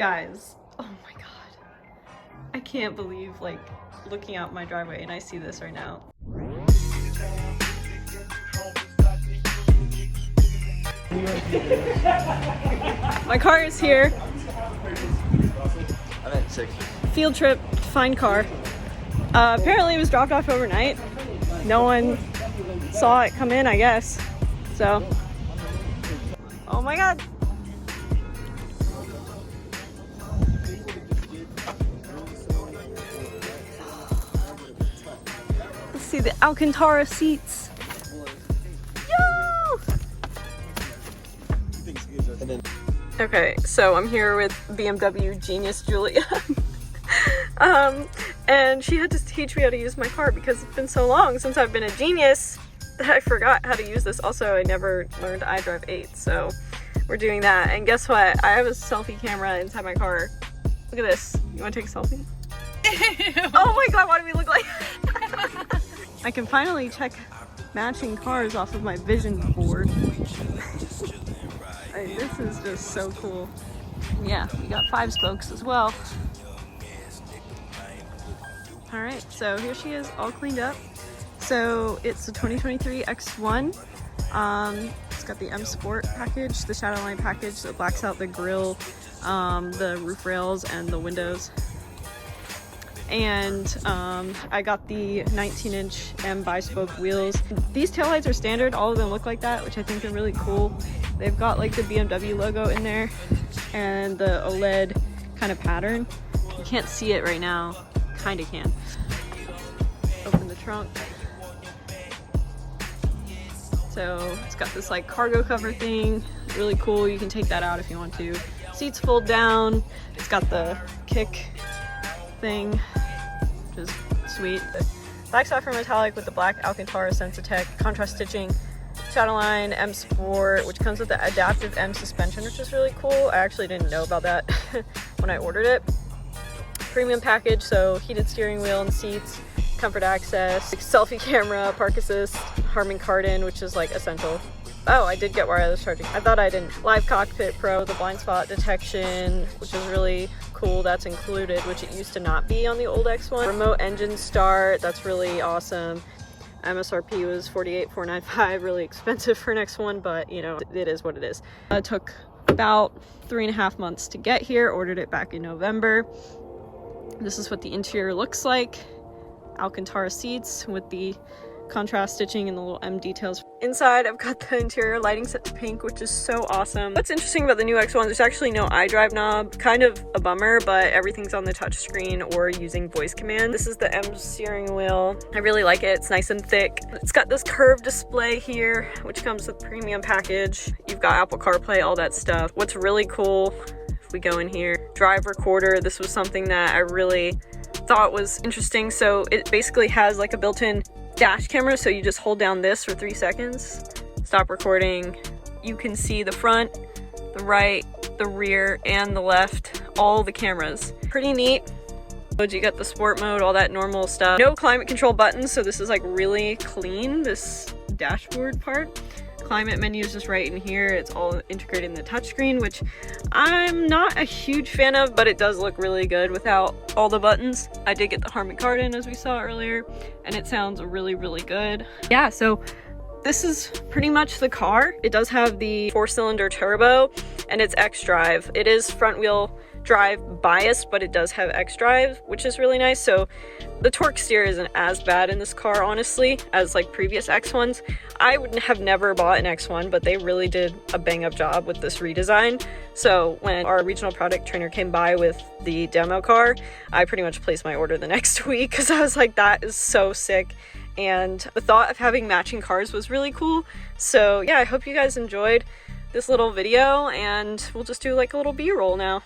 Guys, oh my god. I can't believe, like, looking out my driveway and I see this right now. My car is here. I'm at 6. Field trip to find car. Apparently it was dropped off overnight. No one saw it come in, I guess. So, oh my god. Let's see the Alcantara seats. Yo! Okay, so I'm here with BMW Genius Julia. And she had to teach me how to use my car because it's been so long since I've been a Genius that I forgot how to use this. Also, I never learned iDrive 8, so we're doing that. And guess what? I have a selfie camera inside my car. Look at this. You want to take a selfie? Oh my god, why do we look like I can finally check matching cars off of my vision board. This is just so cool. Yeah, we got 5 spokes as well. Alright, so here she is all cleaned up. So it's the 2023 X1. It's got the M Sport package, the Shadowline package that blacks out the grille, the roof rails, and the windows. And I got the 19-inch M bi-spoke wheels. These taillights are standard, all of them look like that, which I think are really cool. They've got like the BMW logo in there and the OLED kind of pattern. You can't see it right now, kind of can. Open the trunk. So it's got this like cargo cover thing, really cool. You can take that out if you want to. Seats fold down. It's got the kick thing, which is sweet. Black sapphire metallic with the black Alcantara Sensitech contrast stitching. Shadowline M Sport, which comes with the adaptive M suspension, which is really cool. I actually didn't know about that when I ordered it. Premium package, so heated steering wheel and seats, comfort access, selfie camera, park assist, Harman Kardon, which is like essential. Oh, I did get wireless charging. I thought I didn't. Live Cockpit Pro, the blind spot detection, which is really cool. That's included, which it used to not be on the old X1. Remote engine start, that's really awesome. MSRP was $48,495, really expensive for an X1, but you know, it is what it is. It took about 3.5 months to get here, ordered it back in November. This is what the interior looks like. Alcantara seats with the contrast stitching and the little M details. Inside, I've got the interior lighting set to pink, which is so awesome. What's interesting about the new X1, there's actually no iDrive knob. Kind of a bummer, but everything's on the touch screen or using voice command. This is the M steering wheel. I really like it. It's nice and thick. It's got this curved display here, which comes with premium package. You've got Apple CarPlay, all that stuff. What's really cool, if we go in here, drive recorder. This was something that I really thought was interesting. So it basically has like a built-in dash camera, so you just hold down this for 3 seconds, stop recording. You can see the front, the right, the rear, and the left, all the cameras. Pretty neat. You got the sport mode, all that normal stuff. No climate control buttons, so this is like really clean, this dashboard part. Climate menu is just right in here. It's all integrated in the touchscreen, which I'm not a huge fan of, but it does look really good without all the buttons. I did get the Harman Kardon, as we saw earlier, and it sounds really, really good. Yeah, so this is pretty much the car. It does have the 4-cylinder turbo, and it's xDrive. It is front-wheel drive biased, but it does have xDrive, which is really nice. So the torque steer isn't as bad in this car, honestly, as like previous X1s. I would have never bought an X1, but they really did a bang-up job with this redesign. So when our regional product trainer came by with the demo car, I pretty much placed my order the next week because I was like, that is so sick. And the thought of having matching cars was really cool. So yeah, I hope you guys enjoyed this little video, and we'll just do like a little B-roll now.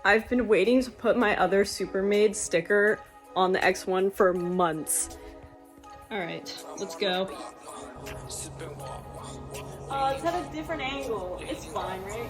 I've been waiting to put my other Supermade sticker on the X1 for months. Alright, let's go. It's at a different angle. It's fine, right?